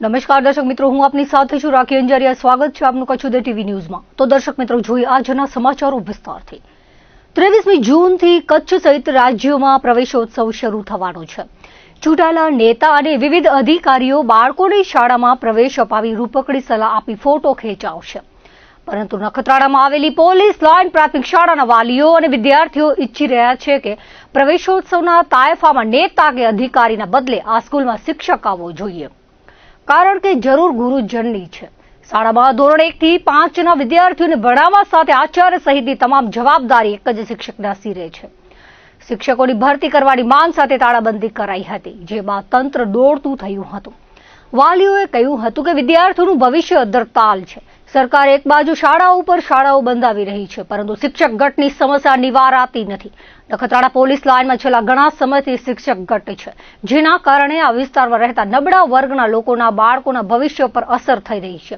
નમસ્કાર દર્શક મિત્રો, હું આપની સાથે છું રાખી અંજારિયા. સ્વાગત છે આપનું કચ્છ ઉદય ટીવી ન્યૂઝમાં. તો દર્શક મિત્રો, જોઈએ આજના સમાચારો વિસ્તારથી. 23મી જૂનથી કચ્છ સહિત રાજ્યોમાં પ્રવેશોત્સવ શરૂ થવાનો છે. ચૂંટાયેલા નેતા અને વિવિધ અધિકારીઓ બાળકોને શાળામાં પ્રવેશ અપાવી રૂપકડી સલાહ આપી ફોટો ખેંચાવશે. પરંતુ નખત્રાણામાં આવેલી પોલીસ લાઇન પ્રાથમિક શાળાના વાલીઓ અને વિદ્યાર્થીઓ ઈચ્છી રહ્યા છે કે પ્રવેશોત્સવના તાયફામાં નેતા કે અધિકારીના બદલે આ સ્કૂલમાં શિક્ષક આવવો જોઈએ. કારણ કે જરૂર ગુરુજનની છે. શાળામાં ધોરણ 1 થી 5ના વિદ્યાર્થીઓને ભણાવવા સાથે આચાર્ય સહિતની તમામ જવાબદારી એક જ શિક્ષકના સિરે છે. શિક્ષકોની ભરતી કરવાની માંગ સાથે તાળાબંધી કરાઈ હતી, જે બાદ તંત્ર દોડતું થયું હતું. વાલીઓએ કહ્યું હતું કે વિદ્યાર્થીઓનું ભવિષ્ય અધરતાલ છે. સરકાર એક બાજુ શાળાઓ ઉપર શાળાઓ બંધાવી રહી છે, પરંતુ શિક્ષક ગટની સમસ્યા નિવારાતી નથી. નખત્રાણા પોલીસ લાઇનમાં છેલ્લા ઘણા સમયથી શિક્ષક ગટ છે, જેના કારણે આ વિસ્તારમાં રહેતા નબળા વર્ગના લોકોના બાળકોના ભવિષ્ય પર અસર થઈ રહી છે.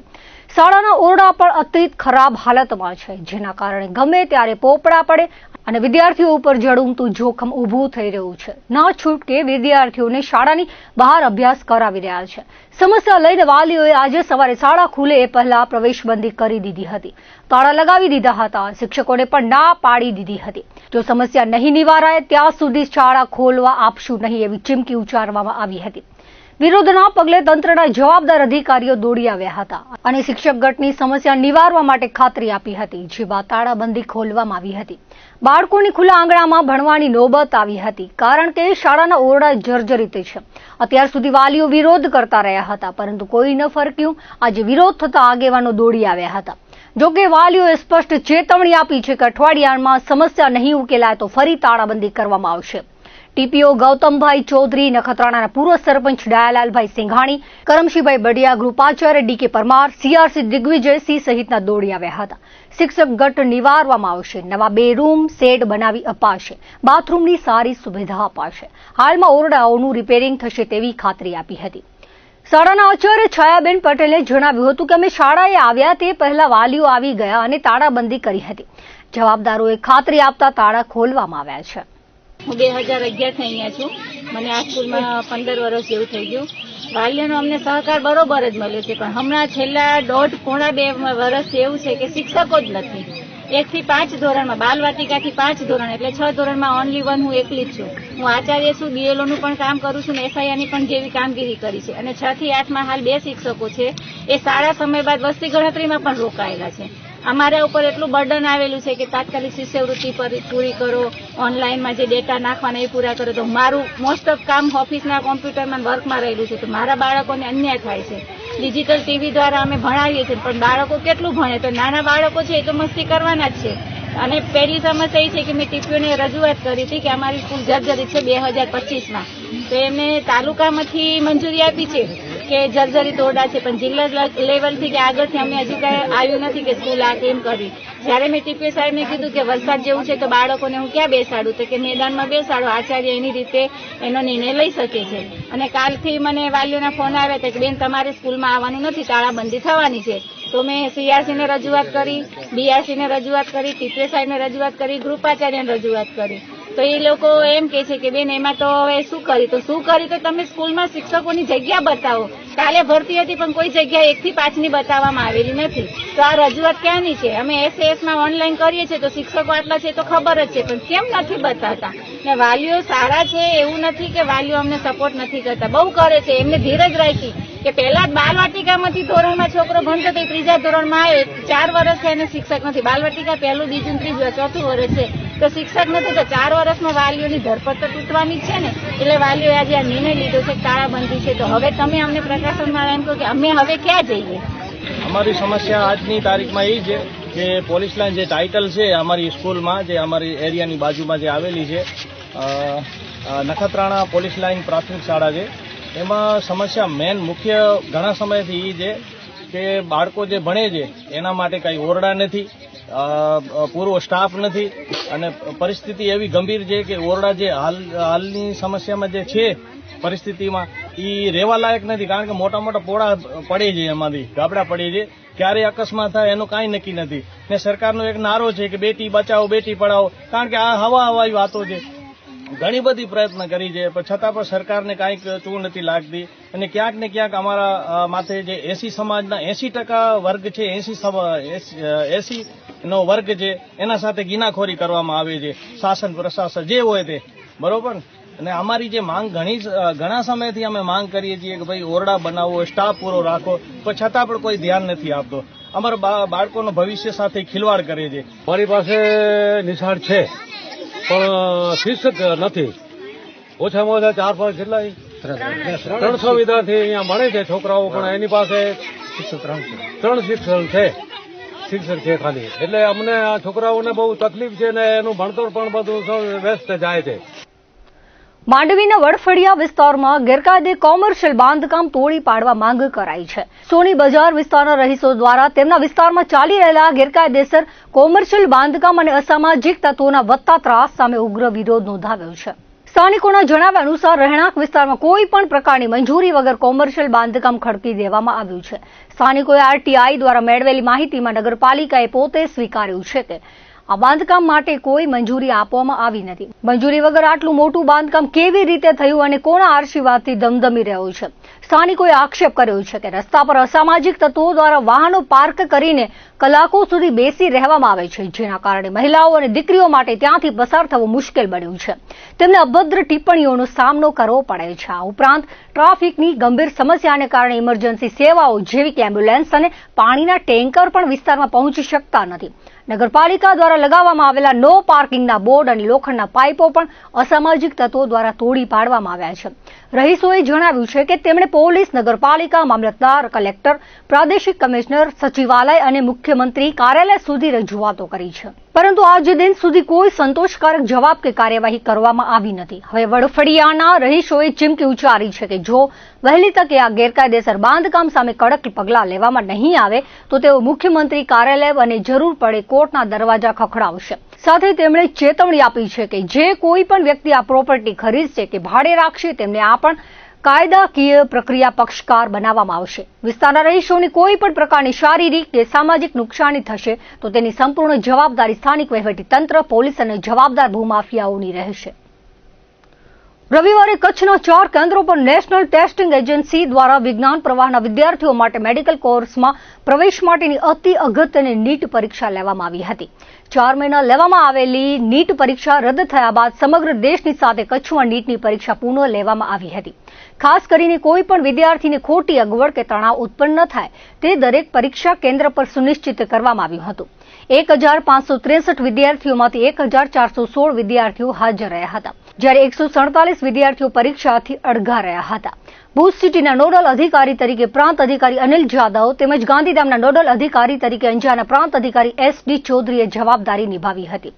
શાળાના ઓરડા પણ અત્યંત ખરાબ હાલતમાં છે, જેના કારણે ગમે ત્યારે પોપડા પડે અને વિદ્યાર્થીઓ ઉપર જડુમતું જોખમ ઊભું થઈ રહ્યું છે. ના છૂટકે વિદ્યાર્થીઓને શાળાની બહાર અભ્યાસ કરાવી રહ્યા છે. સમસ્યા લઈને વાલીઓએ આજે સવારે શાળા ખુલે એ પહેલા પ્રવેશબંધી કરી દીધી હતી. તાળા લગાવી દીધા હતા. શિક્ષકોને પણ ના પાડી દીધી હતી. જો સમસ્યા નહીં નિવારાય ત્યાં સુધી શાળા ખોલવા આપશું નહીં એવી ચીમકી ઉચ્ચારવામાં આવી હતી. વિરોધના પગલે તંત્રના જવાબદાર અધિકારીઓ દોડી આવ્યા હતા અને શિક્ષક ગટની સમસ્યા નિવારવા માટે ખાતરી આપી હતી, જે બાદ તાળાબંધી ખોલવામાં આવી હતી. બાળકોની ખુલ્લા આંગણામાં ભણવાની નોબત આવી હતી, કારણ કે શાળાના ઓરડા જર્જરિત છે. અત્યાર સુધી વાલીઓ વિરોધ કરતા રહ્યા હતા, પરંતુ કોઈ ન ફરક્યું. આજે વિરોધ થતા આગેવાનો દોડી આવ્યા હતા. જોકે વાલીઓએ સ્પષ્ટ ચેતવણી આપી છે કે અઠવાડિયામાં સમસ્યા નહીં ઉકેલાય તો ફરી તાળાબંધી કરવામાં આવશે. ટીપીઓ ગૌતમભાઈ ચૌધરી, નખત્રાણાના પૂર્વ સરપંચ ડાયાલાલભાઈ સિંઘાણી, કરમશીભાઈ બડિયા, ગૃપાચાર્ય ડીકે પરમાર, સીઆરસી દિગ્વિજયસિંહ સહિતના દોડી આવ્યા હતા. શિક્ષક ગટ નિવારવામાં આવશે. નવા 2 રૂમ સેટ બનાવી અપાશે. બાથરૂમની સારી સુવિધા અપાશે. હાલમાં ઓરડાઓનું રિપેરિંગ થશે તેવી ખાતરી આપી હતી. શાળાના આચાર્ય છાયાબેન પટેલે જણાવ્યું હતું કે અમે શાળાએ આવ્યા તે પહેલા વાલીઓ આવી ગયા અને તાળાબંધી કરી હતી. જવાબદારોએ ખાતરી આપતા તાળા ખોલવામાં આવ્યા છે. હું 2011 થી અહીંયા છું. મને આ સ્કૂલમાં 15 વર્ષ જેવું થઈ ગયું. વાલીઓનો અમને સહકાર બરોબર જ મળ્યો છે, પણ હમણાં છેલ્લા પોણા 2 વર્ષ એવું છે કે શિક્ષકો જ નથી. 1 થી 5 ધોરણમાં, બાલવાટિકાથી 5 ધોરણ એટલે 6 ધોરણમાં ઓનલી 1 હું એકલી જ છું. હું આચાર્ય છું, BLO નું પણ કામ કરું છું ને FIR ની પણ જેવી કામગીરી કરી છે. અને 6 થી 8માં હાલ 2 શિક્ષકો છે. એ શાળા સમય બાદ વસ્તી ગણતરીમાં પણ રોકાયેલા છે. અમારા ઉપર એટલું બર્ડન આવેલું છે કે તાત્કાલિક શિષ્યવૃત્તિ પૂરી કરો, ઓનલાઈનમાં જે ડેટા નાખવાના એ પૂરા કરો. તો મારું મોસ્ટ ઓફ કામ ઓફિસના કોમ્પ્યુટરમાં વર્કમાં રહેલું છે, તો મારા બાળકોને અન્યાય થાય છે. ડિજિટલ TV દ્વારા અમે ભણાવીએ છીએ, પણ બાળકો કેટલું ભણે? તો નાના બાળકો છે એ તો મસ્તી કરવાના જ છે. અને પહેલી સમસ્યા એ છે કે મેં ટીપીઓને રજૂઆત કરી હતી કે અમારી સ્કૂલ જર્જરિત છે 2025માં. તો એમને તાલુકામાંથી મંજૂરી આપી છે કે જર્જરિત ઓરડા છે, પણ જિલ્લા લેવલથી કે આગળથી અમને હજુ કઈ આવ્યું નથી કે સ્કૂલ આ કેમ કરી. જયારે મેં ટીપીઓ સાહેબને કીધું કે વરસાદ જેવું છે તો બાળકોને હું ક્યાં બેસાડું, તો કે મેદાનમાં બેસાડો, આચાર્ય એની રીતે એનો નિર્ણય લઈ શકે છે. અને કાલથી મને વાલીઓના ફોન આવ્યા હતા કે બેન તમારે સ્કૂલમાં આવવાનું નથી, તાળાબંધી થવાની છે. તો મેં CRCને રજૂઆત કરી, BRCને રજૂઆત કરી, ટીપીઓ સાહેબને રજૂઆત કરી, ગૃપાચાર્યને રજૂઆત કરી. તો એ લોકો એમ કે છે કે બેન એમાં તો હવે શું કરી, તો તમે સ્કૂલમાં શિક્ષકોની જગ્યા બતાવો. કાલે ભરતી હતી પણ કોઈ જગ્યા 1 થી 5ની બતાવવામાં આવેલી નથી. તો આ રજૂઆત ક્યાંની છે? અમે SAS માં ઓનલાઈન કરીએ છીએ તો શિક્ષકો આટલા છે તો ખબર જ છે, પણ કેમ નથી બતાવતા? ને વાલીઓ સારા છે એવું નથી કે વાલીઓ અમને સપોર્ટ નથી કરતા, બહુ કરે છે. એમને ધીરજ રાખી કે પહેલા બાલવાટિકામાંથી ધોરણમાં છોકરો ભણતો તો 3જા ધોરણમાં આવે, 4 વર્ષ છે એને શિક્ષક નથી. બાલવાટિકા 1લું, 2જું, 3જું, 4થું વર્ષ છે તો શિક્ષક નથી. તો 4 વર્ષમાં વાલીઓની ધરપત તો તૂટવાની જ છે ને. એટલે વાલીઓએ આજે આ નિર્ણય લીધો છે તાળાબંધી છે. તો હવે તમે અમને પ્રકાશનમાં એમ કહો કે અમે હવે ક્યાં જઈએ? અમારી સમસ્યા આજની તારીખમાં એ છે કે પોલીસ લાઇન જે ટાઇટલ છે અમારી સ્કૂલમાં, જે અમારી એરિયાની બાજુમાં જે આવેલી છે નખત્રાણા પોલીસ લાઇન પ્રાથમિક શાળા છે, એમાં સમસ્યા મેન મુખ્ય ઘણા સમયથી એ છે કે બાળકો જે ભણે છે એના માટે કંઈ ઓરડા નથી, પૂરો સ્ટાફ નથી, અને પરિસ્થિતિ એવી ગંભીર છે કે ઓરડા જે હાલની સમસ્યામાં જે છે પરિસ્થિતિમાં એ રહેવા લાયક નથી. કારણ કે મોટા મોટા પોળા પડે છે, એમાંથી ગાબડા પડે છે, ક્યારે અકસ્માત થાય એનું કાંઈ નક્કી નથી. ને સરકારનો એક નારો છે કે બેટી બચાવો બેટી પઢાવો, કારણ કે આ હવાઈ વાતો છે. ઘણી બધી પ્રયત્ન કરી છે, પણ છતાં પણ સરકારને કાંઈક ચૂ નથી લાગતી અને ક્યાંક ને ક્યાંક અમારા માથે જે એસી સમાજના 80% વર્ગ છે, 80 નો વર્ગ છે, એના સાથે ગિનાખોરી કરવામાં આવે છે, શાસન પ્રશાસન જે હોય તે, બરોબર. અને અમારી જે માંગ ઘણા સમયથી અમે માંગ કરીએ છીએ કે ભાઈ ઓરડા બનાવો, સ્ટાફ પૂરો રાખો, પણ છતાં પણ કોઈ ધ્યાન નથી આપતો. અમારા બાળકોનું ભવિષ્ય સાથે ખિલવાડ કરે છે. મારી પાસે નિશાળ છે પણ શિક્ષક નથી. ઓછામાં ઓછા 4-5 કેટલા 300 વિદ્યાર્થી અહીંયા ભણે છે છોકરાઓ, પણ એની પાસે 3 શિક્ષક છે ખાલી. એટલે અમને આ છોકરાઓને બહુ તકલીફ છે ને એનું ભણતર પણ બધું વ્યસ્ત જાય છે. માંડવીના વડફળિયા વિસ્તારમાં ગેરકાયદે કોમર્શિયલ બાંધકામ તોડી પાડવા માંગ કરાઈ છે. સોની બજાર વિસ્તારના રહીશો દ્વારા તેમના વિસ્તારમાં ચાલી રહેલા ગેરકાયદેસર કોમર્શિયલ બાંધકામ અને અસામાજિક તત્વોના વધતા ત્રાસ સામે ઉગ્ર વિરોધ નોંધાવ્યો છે. સ્થાનિકોના જણાવ્યા અનુસાર રહેણાંક વિસ્તારમાં કોઈ પણ પ્રકારની મંજૂરી વગર કોમર્શિયલ બાંધકામ ખડકી દેવામાં આવ્યું છે. સ્થાનિકોએ આરટીઆઈ દ્વારા મેળવેલી માહિતીમાં નગરપાલિકાએ પોતે સ્વીકાર્યું છે કે આ બાંધકામ માટે કોઈ મંજૂરી આપવામાં આવી નથી. મંજૂરી વગર આટલું મોટું બાંધકામ કેવી રીતે થયું અને કોના આશીર્વાદથી ધમધમી રહ્યું છે? સ્થાનિકોએ આક્ષેપ કર્યો છે કે રસ્તા પર અસામાજિક તત્વો દ્વારા વાહનો પાર્ક કરીને કલાકો સુધી બેસી રહેવામાં આવે છે, જેના કારણે મહિલાઓ અને દીકરીઓ માટે ત્યાંથી પસાર થવું મુશ્કેલ બન્યું છે. તેમને અભદ્ર ટિપ્પણીઓનો સામનો કરવો પડે છે. આ ઉપરાંત ટ્રાફિકની ગંભીર સમસ્યાને કારણે ઇમરજન્સી સેવાઓ જેવી કે એમ્બ્યુલન્સ અને પાણીના ટેન્કર પણ વિસ્તારમાં પહોંચી શકતા નથી. નગરપાલિકા દ્વારા લગાવવામાં આવેલા નો પાર્કિંગના બોર્ડ અને લોખંડના પાઇપો પણ અસામાજિક તત્વો દ્વારા તોડી પાડવામાં આવ્યા છે. રહીશોએ જણાવ્યું છે કે તેમણે પોલીસ, નગરપાલિકા, મામલતદાર, કલેક્ટર, પ્રાદેશિક કમિશનર, સચિવાલય અને મુખ્યમંત્રી કાર્યાલય સુધી રજૂઆતો કરી છે, પરંતુ આજ દિન સુધી કોઈ સંતોષકારક જવાબ કે કાર્યવાહી કરવામાં આવી નથી. હવે વડફળિયાના રહીશોએ ચીમકી ઉચ્ચારી છે કે જો વહેલી તકે આ ગેરકાયદેસર બાંધકામ સામે કડક પગલાં લેવામાં નહીં આવે તો તેઓ મુખ્યમંત્રી કાર્યાલય અને જરૂર પડે કોર્ટના દરવાજા ખખડાવશે. સાથે તેમણે ચેતવણી આપી છે કે જે કોઈ પણ વ્યક્તિ આ પ્રોપર્ટી ખરીદશે કે ભાડે રાખશે તેમને આ પણ કાયદાકીય પ્રક્રિયા પક્ષકાર બનાવવામાં આવશે. વિસ્તારના રહીશોની કોઈ પણ પ્રકારની શારીરિક કે સામાજિક નુકસાની થશે તો તેની સંપૂર્ણ જવાબદારી સ્થાનિક વહીવટીતંત્ર, પોલીસ અને જવાબદાર ભૂમાફિયાઓની રહેશે. રવિવારે કચ્છના 4 કેન્દ્રો પર નેશનલ ટેસ્ટિંગ એજન્સી દ્વારા વિજ્ઞાન પ્રવાહના વિદ્યાર્થીઓ માટે મેડિકલ કોર્સમાં પ્રવેશ માટેની અતિ અગત્યની નીટ પરીક્ષા લેવામાં આવી હતી. 4 મહિના લેવામાં આવેલી નીટ પરીક્ષા રદ થયા બાદ સમગ્ર દેશની સાથે કચ્છમાં નીટની પરીક્ષા પુનઃ લેવામાં આવી હતી. ખાસ કરીને કોઈ પણ વિદ્યાર્થીને ખોટી અગવડ કે તણાવ ઉત્પન્ન ન થાય તે દરેક પરીક્ષા કેન્દ્ર પર સુનિશ્ચિત કરવામાં આવ્યું હતું. 1563 વિદ્યાર્થીઓમાંથી 1416 વિદ્યાર્થીઓ હાજર રહ્યા હતા, જ્યારે 147 વિદ્યાર્થીઓ પરીક્ષાથી અડઘા રહ્યા હતા. ભુજ સિટીના નોડલ અધિકારી તરીકે પ્રાંત અધિકારી અનિલ જાદવ તેમજ ગાંધીધામના નોડલ અધિકારી તરીકે અંજારના પ્રાંત અધિકારી SD ચૌધરીએ જવાબદારી નિભાવી હતી.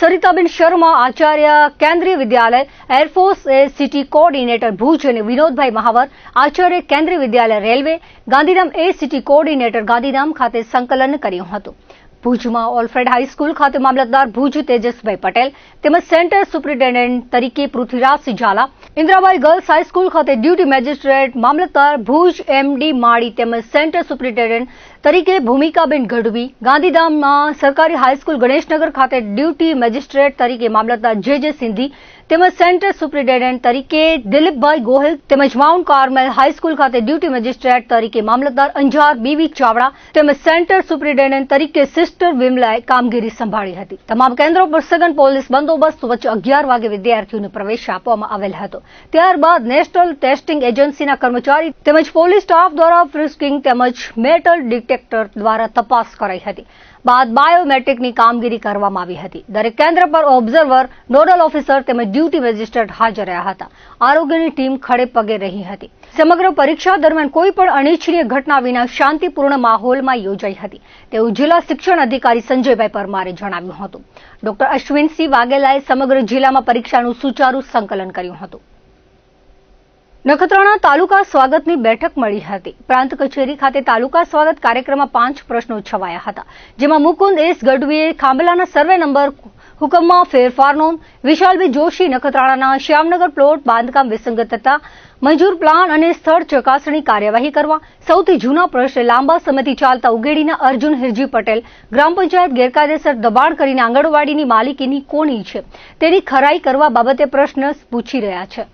સરિતાબેન શર્મા, આચાર્ય Kendriya Vidyalaya air force city coordinator Bhuj અને વિનોદભાઈ મહાવર, આચાર્ય Kendriya Vidyalaya railway Gandhidham city coordinator Gandhidham ખાતે સંકલન કર્યું હતું. ભુજમાં ઓલફ્રેડ હાઈસ્કૂલ ખાતે મામલતદાર ભુજ તેજસભાઈ પટેલ તેમજ સેન્ટર સુપ્રિન્ટેન્ડન્ટ તરીકે પૃથ્વીરાજસિંહ ઝાલા, ઇન્દ્રાબાઈ ગર્લ્સ હાઈસ્કૂલ ખાતે ડ્યુટી મેજિસ્ટ્રેટ મામલતદાર ભુજ MD માળી તેમજ સેન્ટર સુપ્રિન્ટેન્ડન્ટ તરીકે ભૂમિકાબેન ગઢવી, ગાંધીધામમાં સરકારી હાઈસ્કૂલ ગણેશનગર ખાતે ડ્યુટી મેજિસ્ટ્રેટ તરીકે મામલતદાર JJ સિંધી તેમજ સેન્ટર સુપ્રિન્ટેન્ડન્ટ તરીકે દિલીપભાઈ ગોહિલ તેમજ માઉન્ટ કાર્મેલ હાઈસ્કૂલ ખાતે ડ્યુટી મેજિસ્ટ્રેટ તરીકે મામલતદાર અંજાર BV ચાવડા તેમજ સેન્ટર સુપ્રિન્ટેન્ડન્ટ તરીકે સિસ્ટર વિમલાએ કામગીરી સંભાળી હતી. તમામ કેન્દ્રો પર સઘન પોલીસ બંદોબસ્ત વચ્ચે 11 વાગે વિદ્યાર્થીઓને પ્રવેશ આપવામાં આવેલ હતો. ત્યારબાદ નેશનલ ટેસ્ટિંગ એજન્સીના કર્મચારી તેમજ પોલીસ સ્ટાફ દ્વારા ફ્રિસ્કિંગ તેમજ મેટલ ડિટેક્ટર દ્વારા તપાસ કરાઈ હતી. બાદ બાયોમેટ્રિકની કામગીરી કરવામાં આવી હતી. દરેક કેન્દ્ર પર ઓબ્ઝર્વર, નોડલ ઓફિસર તેમજ ડ્યુટી મેજિસ્ટ્રેટ હાજર રહ્યા હતા. આરોગ્યની ટીમ ખડે પગે રહી હતી. સમગ્ર પરીક્ષા દરમિયાન કોઈ પણ અનિચ્છનીય ઘટના વિના શાંતિપૂર્ણ માહોલમાં યોજાઈ હતી તેવું જિલ્લા શિક્ષણ અધિકારી સંજયભાઈ પરમારે જણાવ્યું હતું. ડોક્ટર અશ્વિનસિંહ વાઘેલાએ સમગ્ર જિલ્લામાં પરીક્ષાનું સુચારુ સંકલન કર્યું હતું. નખત્રાણા તાલુકા સ્વાગતની બેઠક મળી હતી. પ્રાંત કચેરી ખાતે તાલુકા સ્વાગત કાર્યક્રમમાં 5 પ્રશ્નો છવાયા હતા, જેમાં મુકુંદ એસ ગઢવીએ ખાંભલાના સર્વે નંબર હુકમમાં ફેરફાર નોંધ, વિશાલભાઈ જોશી નખત્રાણાના શ્યામનગર પ્લોટ બાંધકામ વિસંગતતા, મંજૂર પ્લાન અને સ્થળ ચકાસણી કાર્યવાહી કરવા, સૌથી જૂના પ્રશ્ન લાંબા સમયથી ચાલતા ઉગેડીના અર્જુન હિરજી પટેલ ગ્રામ પંચાયત ગેરકાયદેસર દબાણ કરીને આંગણવાડીની માલિકીની કોની છે તેની ખરાઈ કરવા બાબતે પ્રશ્ન પૂછી રહ્યા છે.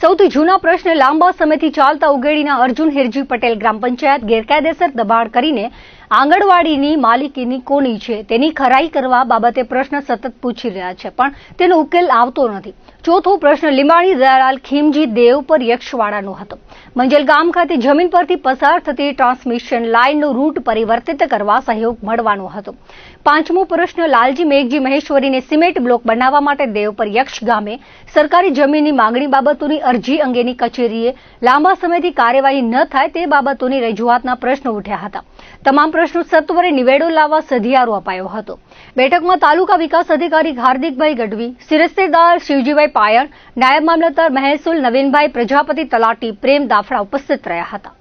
સૌથી જૂના પ્રશ્ન લાંબા સમયથી ચાલતા ઉગેડીના અર્જુન હિરજી પટેલ ગ્રામ પંચાયત ગેરકાયદેસર દબાણ કરીને આંગણવાડીની માલિકીની કોની છે તેની ખરાઈ કરવા બાબતે પ્રશ્ન સતત પૂછી રહ્યા છે, પણ તેનો ઉકેલ આવતો નથી. ચોથો પ્રશ્ન લીંબાણી દયાલાલ ખીમજી દેવ પર યક્ષવાડાનો હતો. મંજલ ગામ ખાતે જમીન પરથી પસાર થતી ટ્રાન્સમિશન લાઇનનો રૂટ પરિવર્તિત કરવા સહયોગ મળવાનો હતો. પાંચમો પ્રશ્ન લાલજી મેઘજી મહેશ્વરીને સિમેન્ટ બ્લોક બનાવવા માટે દેવ પર યક્ષ ગામે સરકારી જમીનની માંગણી બાબતોની અરજી અંગેની કચેરીએ લાંબા સમયથી કાર્યવાહી ન થાય તે બાબતોની રજૂઆતના પ્રશ્નો ઉઠ્યા હતા. તમામ પ્રશ્નો સત્વરે નિવેડો લાવવા સધિયારો અપાયો હતો. બેઠકમાં તાલુકા વિકાસ અધિકારી હાર્દિકભાઈ ગઢવી, સિરસ્તેદાર શિવજીભાઈ પાયણ, નાયબ મામલતદાર મહેસૂલ નવીનભાઈ પ્રજાપતિ, તલાટી પ્રેમ દાફડા ઉપસ્થિત રહ્યા હતા.